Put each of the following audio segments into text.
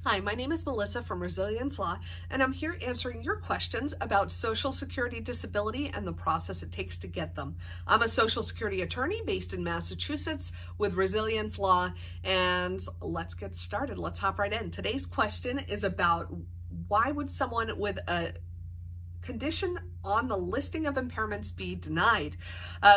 Hi, my name is Melissa from Resilience Law, and I'm here answering your questions about Social Security disability and the process it takes to get them. I'm a Social Security attorney based in Massachusetts with Resilience Law, and let's get started. Let's hop right in. Today's question is about why would someone with a condition on the listing of impairments be denied.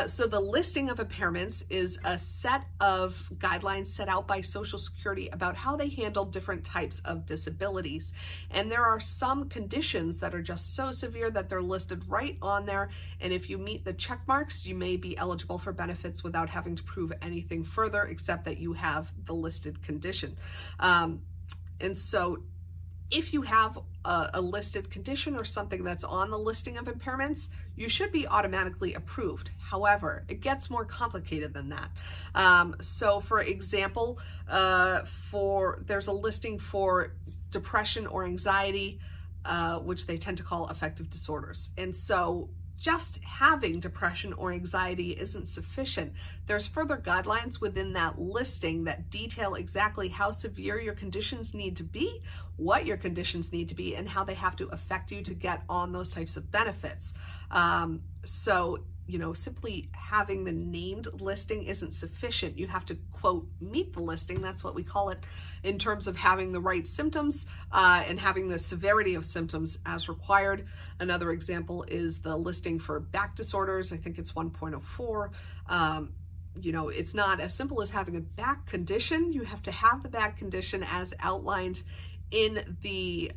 So the listing of impairments is a set of guidelines set out by Social Security about how they handle different types of disabilities. And there are some conditions that are just so severe that they're listed right on there. And if you meet the check marks, you may be eligible for benefits without having to prove anything further except that you have the listed condition. And so if you have a listed condition or something that's on the listing of impairments, you should be automatically approved. However, it gets more complicated than that. So for example, there's a listing for depression or anxiety, which they tend to call affective disorders. And so just having depression or anxiety isn't sufficient. There's further guidelines within that listing that detail exactly how severe your conditions need to be, what your conditions need to be, and how they have to affect you to get on those types of benefits. So, simply having the named listing isn't sufficient. You have to, quote, meet the listing, that's what we call it, in terms of having the right symptoms and having the severity of symptoms as required. Another example is the listing for back disorders. I think it's 1.04. It's not as simple as having a back condition. You have to have the back condition as outlined in the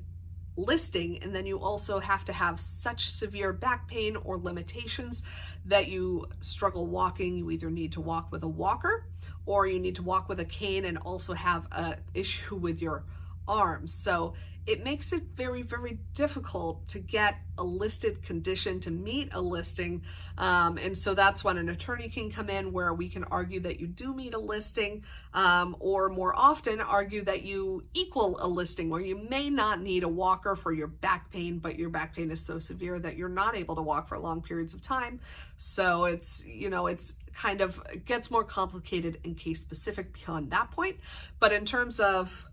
listing, and then you also have to have such severe back pain or limitations that you struggle walking. You either need to walk with a walker or you need to walk with a cane and also have an issue with your arms. So it makes it very, very difficult to get a listed condition to meet a listing. And so that's when an attorney can come in where we can argue that you do meet a listing, or more often argue that you equal a listing where you may not need a walker for your back pain, but your back pain is so severe that you're not able to walk for long periods of time. So it's kind of, it gets more complicated and case specific beyond that point. But in terms of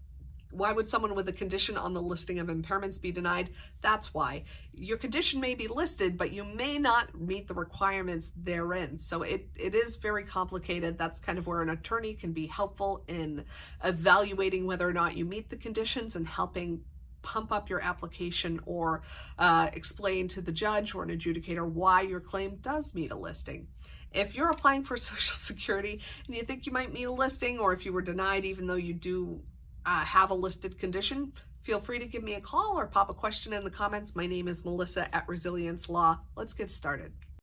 why would someone with a condition on the listing of impairments be denied? That's why. Your condition may be listed, but you may not meet the requirements therein. So it is very complicated. That's kind of where an attorney can be helpful in evaluating whether or not you meet the conditions and helping pump up your application or explain to the judge or an adjudicator why your claim does meet a listing. If you're applying for Social Security and you think you might meet a listing, or if you were denied even though you do have a listed condition, feel free to give me a call or pop a question in the comments. My name is Melissa at Resilience Law. Let's get started.